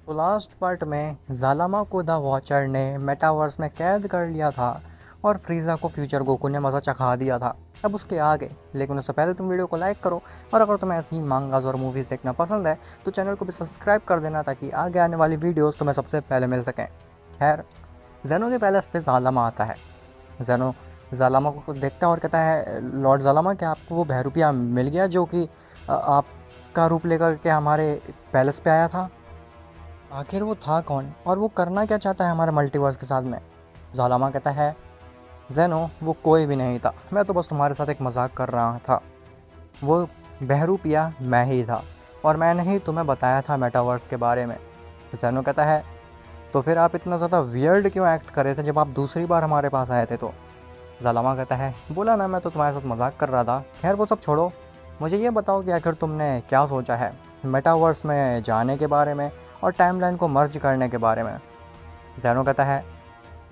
तो last part में ज़ालामा को द वॉचर ने मेटावर्स में कैद कर लिया था और फ्रीज़ा को फ्यूचर गोकू ने मज़ा चखा दिया था। अब उसके आगे, लेकिन उससे पहले तुम वीडियो को लाइक करो, और अगर तुम्हें ऐसी ही मांगास और मूवीज़ देखना पसंद है तो चैनल को भी सब्सक्राइब कर देना ताकि आगे आने वाली वीडियोस तुम्हें सबसे पहले मिल सकें। खैर, जेनो के पैलेस पे ज़ालामा आता है। जेनो ज़ालामा को देखता है और कहता है, लॉर्ड ज़ालामा, क्या आपको वो बहरूपिया मिल गया जो कि आपका रूप लेकर के हमारे पैलेस पे आया था? आखिर वो था कौन और वो करना क्या चाहता है हमारे मल्टीवर्स के साथ में? ज़ालामा कहता है, ज़ेनो वो कोई भी नहीं था, मैं तो बस तुम्हारे साथ एक मजाक कर रहा था। वो बहरूपिया मैं ही था और मैंने ही तुम्हें बताया था मेटावर्स के बारे में। ज़ेनो कहता है, तो फिर आप इतना ज़्यादा वियर्ड क्यों एक्ट कर रहे थे जब आप दूसरी बार हमारे पास आए थे? तो ज़ालामा कहता है, बोला ना, मैं तो तुम्हारे साथ मजाक कर रहा था। खैर वो सब छोड़ो, मुझे ये बताओ कि आखिर तुमने क्या सोचा है मेटावर्स में जाने के बारे में और टाइमलाइन को मर्ज करने के बारे में? ज़ैनो कहता है,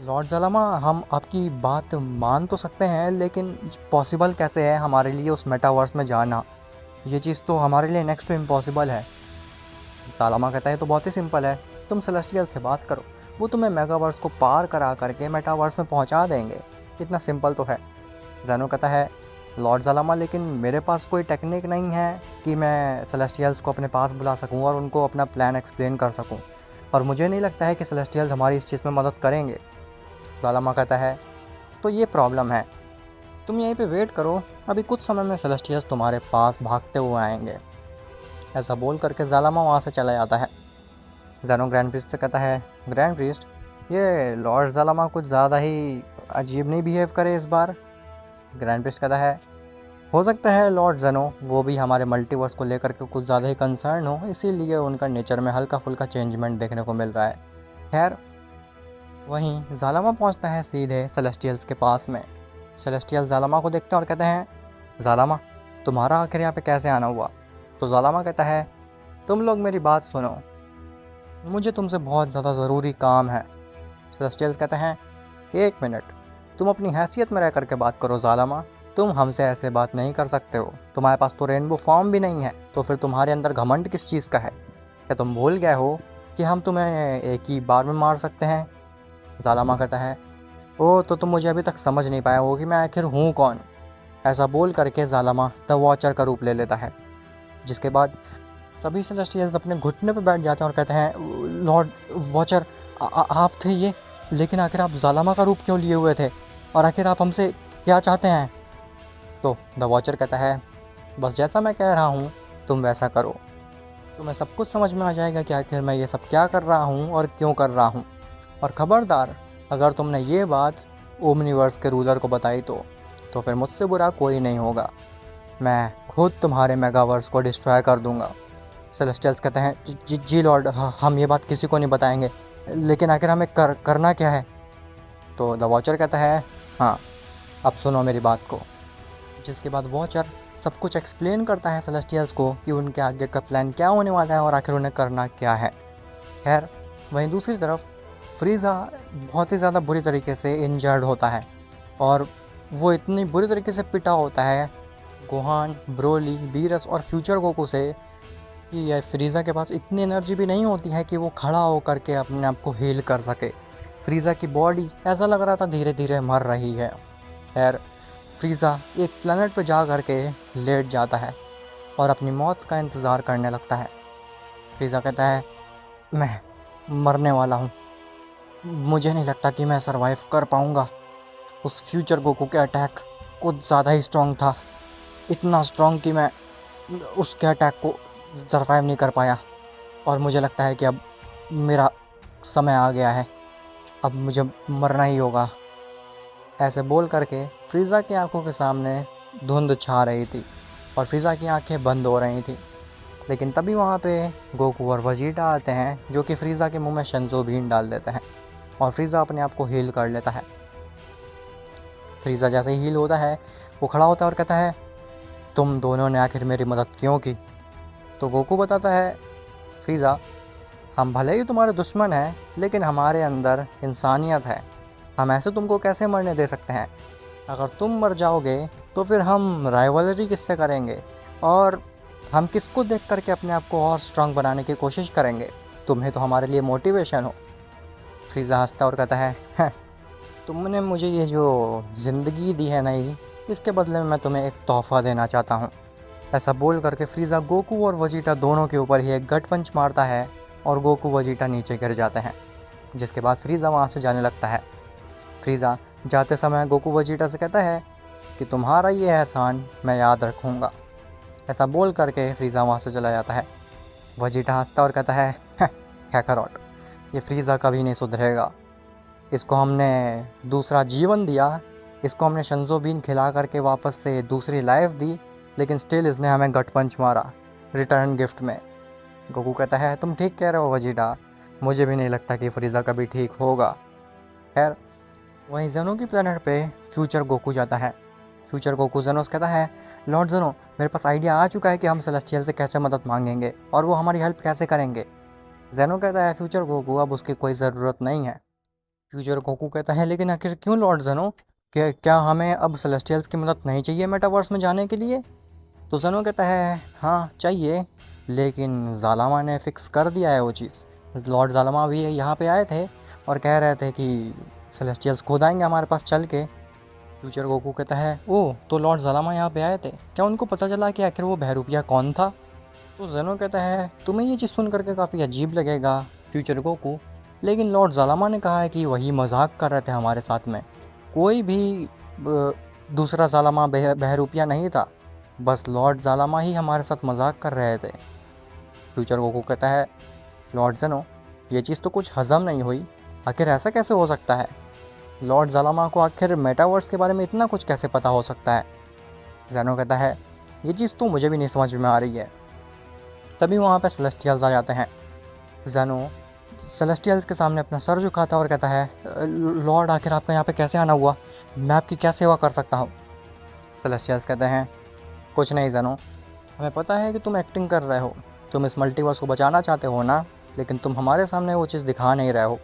लॉर्ड ज़ालामा, हम आपकी बात मान तो सकते हैं, लेकिन पॉसिबल कैसे है हमारे लिए उस मेटावर्स में जाना? ये चीज़ तो हमारे लिए नेक्स्ट टू इम्पॉसिबल है। ज़ालामा कहता है, तो बहुत ही सिंपल है, तुम सेलेस्टियल से बात करो, वो तुम्हें मेगावर्स को पार करा करके मेटावर्स में पहुंचा देंगे। इतना सिंपल तो है। ज़ैनो कहता है, लॉर्ड ज़ालामा, लेकिन मेरे पास कोई टेक्निक नहीं है कि मैं सेलेस्टियल्स को अपने पास बुला सकूं और उनको अपना प्लान एक्सप्लेन कर सकूं, और मुझे नहीं लगता है कि सेलेस्टियल्स हमारी इस चीज़ में मदद करेंगे। ज़ालामा कहता है, तो ये प्रॉब्लम है, तुम यहीं पे वेट करो, अभी कुछ समय में सेलेस्टियल्स तुम्हारे पास भागते हुए आएंगे। ऐसा बोल करके ज़ालामा वहाँ से चला जाता है। ज़ैनो ग्रैंड प्रिस्ट से कहता है, ग्रैंड प्रिस्ट, ये लॉर्ड ज़ालामा कुछ ज़्यादा ही अजीब नहीं बिहेव करे इस बार? ग्रैंड प्रिस्ट कहता है, हो सकता है लॉर्ड ज़ेनो वो भी हमारे मल्टीवर्स को लेकर के कुछ ज़्यादा ही कंसर्न हो, इसीलिए उनका नेचर में हल्का फुल्का चेंजमेंट देखने को मिल रहा है। खैर, वहीं ज़ालामा पहुंचता है सीधे सेलेस्टियल्स के पास में। सेलेस्टियल ज़ालामा को देखते हैं और कहते हैं, ज़ालामा, तुम्हारा आखिर यहाँ पे कैसे आना हुआ? तो ज़ालामा कहता है, तुम लोग मेरी बात सुनो, मुझे तुमसे बहुत ज़्यादा ज़रूरी काम है। सेलेस्टियल्स कहते हैं, एक मिनट, तुम अपनी हैसियत में रह करके बात करो ज़ालामा, तुम हमसे ऐसे बात नहीं कर सकते हो, तुम्हारे पास तो रेनबो फॉर्म भी नहीं है, तो फिर तुम्हारे अंदर घमंड किस चीज़ का है? क्या तुम भूल गए हो कि हम तुम्हें एक ही बार में मार सकते हैं? ज़ालामा कहता है, ओ, तो तुम मुझे अभी तक समझ नहीं पाया हो कि मैं आखिर हूँ कौन? ऐसा बोल करके ज़ालामा द वॉचर का रूप ले लेता है, जिसके बाद सभी सेलेस्टियल्स अपने घुटने पर बैठ जाते हैं और कहते हैं, लॉर्ड वॉचर, आप थे ये, लेकिन आखिर आप ज़ालामा का रूप क्यों लिए हुए थे, और आखिर आप हमसे क्या चाहते हैं? तो द वॉचर कहता है, बस जैसा मैं कह रहा हूँ तुम वैसा करो, तुम्हें सब कुछ समझ में आ जाएगा कि आखिर मैं ये सब क्या कर रहा हूँ और क्यों कर रहा हूँ। और ख़बरदार, अगर तुमने ये बात ओमनीवर्स के रूलर को बताई तो फिर मुझसे बुरा कोई नहीं होगा, मैं खुद तुम्हारे मेगावर्स को डिस्ट्रॉय कर दूंगा। सेलेस्टियल्स कहते हैं, जी लॉर्ड, हम ये बात किसी को नहीं बताएंगे, लेकिन आखिर हमें करना क्या है? तो द वॉचर कहता है, हाँ, अब सुनो मेरी बात को। जिसके बाद वॉचर सब कुछ एक्सप्लेन करता है सेलेस्टियल्स को कि उनके आगे का प्लान क्या होने वाला है और आखिर उन्हें करना क्या है। खैर, वहीं दूसरी तरफ फ्रीज़ा बहुत ही ज़्यादा बुरी तरीके से इंजर्ड होता है, और वो इतनी बुरी तरीके से पिटा होता है गोहान, ब्रोली, बीरस और फ्यूचर गोकू से कि ये फ्रीज़ा के पास इतनी एनर्जी भी नहीं होती है कि वो खड़ा होकर के अपने आप को हील कर सके। फ्रीज़ा की बॉडी ऐसा लग रहा था धीरे धीरे मर रही है। खैर, फ्रीज़ा एक प्लेनेट पर जा कर के लेट जाता है और अपनी मौत का इंतज़ार करने लगता है। फ्रीज़ा कहता है, मैं मरने वाला हूँ, मुझे नहीं लगता कि मैं सरवाइव कर पाऊँगा। उस फ्यूचर गोकू के अटैक कुछ ज़्यादा ही स्ट्रॉन्ग था, इतना स्ट्रॉन्ग कि मैं उसके अटैक को सरवाइव नहीं कर पाया, और मुझे लगता है कि अब मेरा समय आ गया है, अब मुझे मरना ही होगा। ऐसे बोल करके फ्रीज़ा की आंखों के सामने धुंध छा रही थी और फ्रीज़ा की आंखें बंद हो रही थी। लेकिन तभी वहाँ पे गोकू और वजीटा आते हैं, जो कि फ्रीज़ा के मुंह में शिंजो बीन डाल देते हैं और फ्रीज़ा अपने आप को हील कर लेता है। फ्रीज़ा जैसे ही हील होता है, वो खड़ा होता है और कहता है, तुम दोनों ने आखिर मेरी मदद क्यों की? तो गोकू बताता है, फ्रीज़ा, हम भले ही तुम्हारे दुश्मन हैं, लेकिन हमारे अंदर इंसानियत है, हम ऐसे तुमको कैसे मरने दे सकते हैं? अगर तुम मर जाओगे तो फिर हम राइवलरी किससे करेंगे, और हम किसको देख करके अपने आप को और स्ट्रांग बनाने की कोशिश करेंगे? तुम्हें तो हमारे लिए मोटिवेशन हो। फ्रीज़ा हंसता और कहता है, "हैं, तुमने मुझे ये जो ज़िंदगी दी है नई, इसके बदले में मैं तुम्हें एक तोहफ़ा देना चाहता हूँ।" ऐसा बोल करके फ्रीज़ा गोकू और वजीटा दोनों के ऊपर ही एक गट पंच मारता है और गोकू वजीटा नीचे गिर जाते हैं। जिसके बाद फ्रीज़ा वहाँ से जाने लगता है। फ्रीज़ा जाते समय गोकू वजीटा से कहता है कि तुम्हारा ये एहसान मैं याद रखूँगा। ऐसा बोल करके फ्रीज़ा वहाँ से चला जाता है। वजीटा हंसता और कहता है, कैकारोट, ये फ्रीज़ा कभी नहीं सुधरेगा। इसको हमने दूसरा जीवन दिया, इसको हमने शिंजो बीन खिला करके वापस से दूसरी लाइफ दी, लेकिन स्टिल इसने हमें गट पंच मारा रिटर्न गिफ्ट में। गोकू कहता है, तुम ठीक कह रहे हो वजीटा, मुझे भी नहीं लगता कि फ्रीज़ा कभी ठीक होगा। खैर, वहीं जेनो की प्लेनेट पे फ्यूचर गोकू जाता है। फ्यूचर गोकू जेनो से कहता है, लॉर्ड जेनो, मेरे पास आइडिया आ चुका है कि हम सेलेस्टियल से कैसे मदद मांगेंगे और वो हमारी हेल्प कैसे करेंगे। जेनो कहता है, फ्यूचर गोकू, अब उसकी कोई ज़रूरत नहीं है। फ्यूचर गोकू कहता है, लेकिन आखिर क्यों लॉर्ड जेनो, क्या हमें अब सेलेस्टियल्स की मदद नहीं चाहिए मेटावर्स में जाने के लिए? तो जेनो कहता है, हाँ चाहिए, लेकिन ज़ालामा ने फ़िक्स कर दिया है वो चीज़। लॉर्ड ज़ालामा भी यहाँ पे आए थे और कह रहे थे कि सेलेस्टियल्स खुद आएंगे हमारे पास चल के। फ्यूचर गोकू कहता है, ओह, तो लॉर्ड ज़ालामा यहाँ पे आए थे, क्या उनको पता चला कि आखिर वो बहरूपिया कौन था? तो जेनो कहता है, तुम्हें ये चीज़ सुन करके काफ़ी अजीब लगेगा फ्यूचर गोकू, लेकिन लॉर्ड ज़ालामा ने कहा है कि वही मजाक कर रहे थे हमारे साथ में। कोई भी दूसरा ज़ालामा बहरूपिया नहीं था, बस लॉर्ड ज़ालामा ही हमारे साथ मजाक कर रहे थे। फ्यूचर गोकू कहता है, लॉर्ड जेनो, ये चीज़ तो कुछ हज़म नहीं हुई, आखिर ऐसा कैसे हो सकता है? लॉर्ड ज़ालामा को आखिर मेटावर्स के बारे में इतना कुछ कैसे पता हो सकता है? जेनो कहता है, ये चीज़ तो मुझे भी नहीं समझ में आ रही है। तभी वहाँ पे सेलेस्टियल्स आ जाते हैं। जेनो सेलेस्टियल्स के सामने अपना सर झुकाता और कहता है, लॉर्ड, आखिर आपका यहाँ पे कैसे आना हुआ? मैं आपकी क्या सेवा कर सकता हूँ? सेलेस्टियल्स कहते हैं, कुछ नहीं जेनो, हमें पता है कि तुम एक्टिंग कर रहे हो, तुम इस मल्टीवर्स को बचाना चाहते हो ना, लेकिन तुम हमारे सामने वो चीज़ दिखा नहीं रहे हो।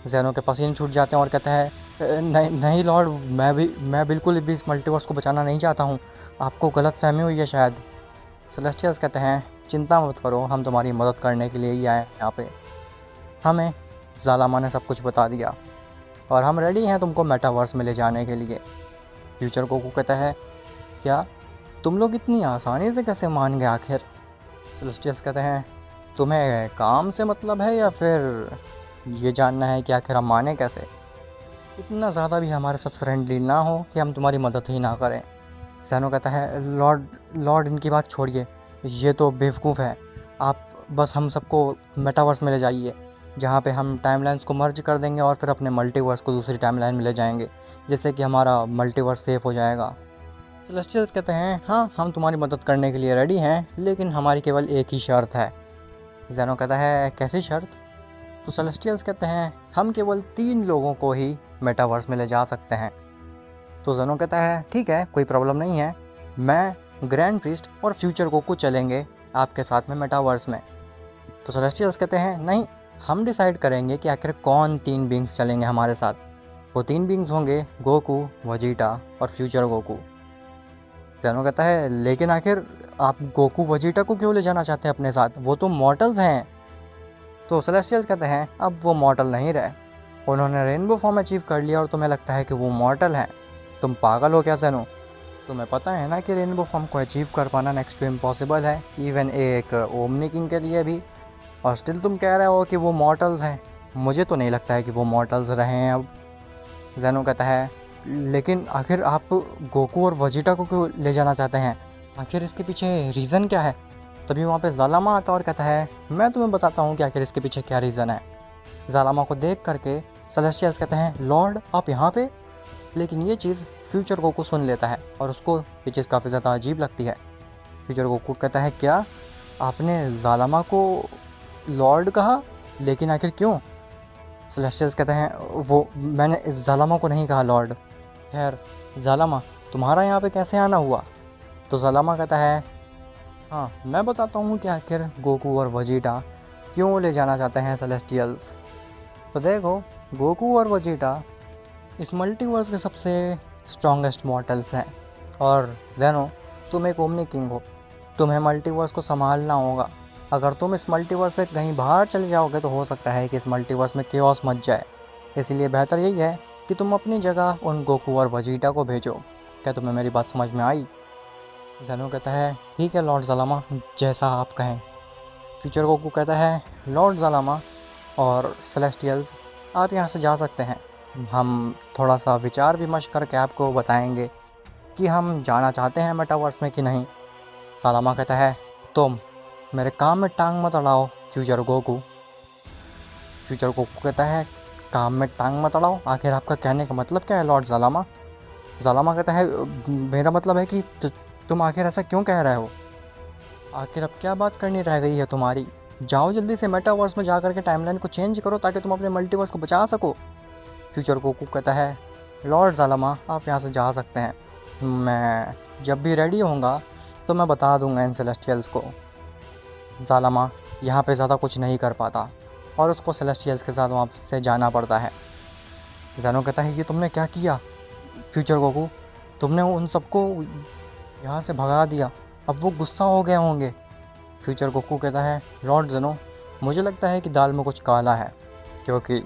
जेनो के पसीने छूट जाते हैं और कहता है, नहीं नहीं लॉर्ड, मैं बिल्कुल भी इस मल्टीवर्स को बचाना नहीं चाहता हूँ, आपको गलत फहमी हुई है शायद। सेलेस्टियल्स कहते हैं, चिंता मत करो, हम तुम्हारी मदद करने के लिए ही आए हैं यहाँ पे। हमें ज़ालामा ने सब कुछ बता दिया और हम रेडी हैं तुमको मेटावर्स में ले जाने के लिए। फ्यूचर गोकू कहता है, क्या तुम लोग इतनी आसानी से कैसे मान गए आखिर? सेलेस्टियल्स कहते हैं, तुम्हें काम से मतलब है या फिर ये जानना है कि आखिर हम माने कैसे? इतना ज़्यादा भी हमारे साथ फ्रेंडली ना हो कि हम तुम्हारी मदद ही ना करें। सैनो कहता है, लॉर्ड इनकी बात छोड़िए, ये तो बेवकूफ़ है, आप बस हम सबको मेटावर्स में ले जाइए, जहाँ पे हम टाइमलाइंस को मर्ज कर देंगे और फिर अपने मल्टीवर्स को दूसरी टाइमलाइन में ले जाएंगे, जिससे कि हमारा मल्टीवर्स सेफ हो जाएगा। सेलेस्टियल्स कहते हैं, हाँ हम तुम्हारी मदद करने के लिए रेडी हैं, लेकिन हमारी केवल एक ही शर्त है। जैनो कहता है, कैसी शर्त? तो सेलेस्टियल्स कहते हैं, हम केवल 3 लोगों को ही मेटावर्स में ले जा सकते हैं। तो जैनो कहता है, ठीक है, कोई प्रॉब्लम नहीं है, मैं, ग्रैंड प्रीस्ट और फ्यूचर गोकू चलेंगे आपके साथ में मेटावर्स में। तो सेलेस्टियल्स कहते हैं, नहीं, हम डिसाइड करेंगे कि आखिर कौन 3 बींग्स चलेंगे हमारे साथ। वो 3 बींग्स होंगे गोकू, वजीटा और फ्यूचर गोकू। जैनो कहता है, लेकिन आखिर आप गोकू वजीटा को क्यों ले जाना चाहते हैं अपने साथ, वो तो मॉर्टल्स हैं। तो सेलेस्टियल्स कहते हैं, अब वो मॉर्टल नहीं रहे, उन्होंने रेनबो फॉर्म अचीव कर लिया और तुम्हें लगता है कि वो मॉर्टल हैं। तुम पागल हो क्या जैनो? तुम्हें पता है ना कि रेनबो फॉर्म को अचीव कर पाना नेक्स्ट टू इम्पॉसिबल है, इवन एक ओमनी किंग के लिए भी, और स्टिल तुम कह रहे हो कि वो मॉर्टल्स हैं। मुझे तो नहीं लगता है कि वो मॉर्टल्स रहे हैं अब। जैनो कहता है, लेकिन आखिर आप गोकू और वजीटा को क्यों ले जाना चाहते हैं, आखिर इसके पीछे रीज़न क्या है? तभी वहाँ पे ज़ालामा आता और कहता है, मैं तुम्हें बताता हूँ कि आखिर इसके पीछे क्या रीज़न है। ज़ालामा को देख करके सेलेस्टियल्स कहते हैं, लॉर्ड आप यहाँ पे? लेकिन ये चीज़ फ्यूचर गोकू सुन लेता है और उसको ये चीज़ काफ़ी ज़्यादा अजीब लगती है। फ्यूचर गोकू कहता है, क्या आपने ज़ालामा को लॉर्ड कहा, लेकिन आखिर क्यों? सेलेस्टियल्स कहते हैं, वो मैंने ज़ालामा को नहीं कहा लॉर्ड। खैर, ज़ालामा तुम्हारा यहाँ पे कैसे आना हुआ? तो ज़ालामा कहता है, हाँ मैं बताता हूँ कि आखिर गोकू और वजीटा क्यों ले जाना चाहते हैं सेलेस्टियल्स। तो देखो, गोकू और वजीटा इस मल्टीवर्स के सबसे स्ट्रॉन्गेस्ट मॉर्टल्स हैं, और जेनो तुम एक ओमनी किंग हो, तुम्हें मल्टीवर्स को संभालना होगा। अगर तुम इस मल्टीवर्स से कहीं बाहर चले जाओगे तो हो सकता है कि इस मल्टीवर्स में केओस मच जाए। इसलिए बेहतर यही है कि तुम अपनी जगह उन गोकू और वजीटा को भेजो। क्या तुम्हें मेरी बात समझ में आई? ज़ेनो कहता है ठीक है लॉर्ड ज़लामा, जैसा आप कहें। फ्यूचर गोकू कहता है लॉर्ड ज़लामा और सेलेस्टियल्स, आप यहाँ से जा सकते हैं। हम थोड़ा सा विचार विमर्श करके आपको बताएंगे कि हम जाना चाहते हैं मेटावर्स में कि नहीं। सालामा कहता है तुम मेरे काम में टांग मत अड़ाओ फ्यूचर गोकू। फ्यूचर गोकू कहता है काम में टांग मत अड़ाओ, आखिर आपका कहने का मतलब क्या है लॉर्ड ज़लामा? ज़लामा कहता है मेरा मतलब है कि तुम आखिर ऐसा क्यों कह रहे हो? आखिर अब क्या बात करनी रह गई है तुम्हारी? जाओ जल्दी से मेटावर्स में जा कर के टाइमलाइन को चेंज करो ताकि तुम अपने मल्टीवर्स को बचा सको। फ्यूचर गोकू कहता है लॉर्ड ज़ालामा, आप यहाँ से जा सकते हैं। मैं जब भी रेडी होऊंगा तो मैं बता दूंगा इन सेलेस्टियल्स को। ज़ालामा यहाँ पे ज़्यादा कुछ नहीं कर पाता और उसको सेलेस्टियल्स के साथ वहाँ से जाना पड़ता है। ज़ेनो कहता है ये तुमने क्या किया फ्यूचर गोकू? तुमने उन सबको यहाँ से भगा दिया, अब वो गुस्सा हो गए होंगे। फ्यूचर गोकू कहता है लॉर्ड ज़ेनो, मुझे लगता है कि दाल में कुछ काला है, क्योंकि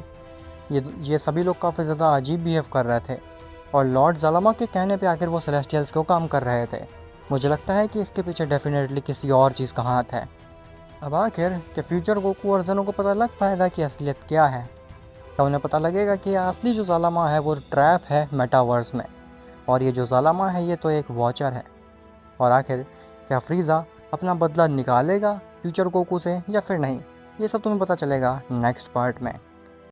ये सभी लोग काफ़ी ज़्यादा अजीब बिहेव कर रहे थे और लॉर्ड ज़ालामा के कहने पे आखिर वो सेलेस्टियल्स क्यों काम कर रहे थे। मुझे लगता है कि इसके पीछे डेफिनेटली किसी और चीज़ का हाथ है। अब आखिर क्या फ्यूचर गोकू और ज़ेनो को पता लग पाएगा कि असलियत क्या है? क्या उन्हें पता लगेगा कि असली जो ज़ालामा है वो ट्रैप है मेटावर्स में, और ये जो ज़ालामा है ये तो एक वॉचर है? और आखिर क्या फ्रीज़ा अपना बदला निकालेगा फ्यूचर गोकू से या फिर नहीं? ये सब तुम्हें पता चलेगा नेक्स्ट पार्ट में।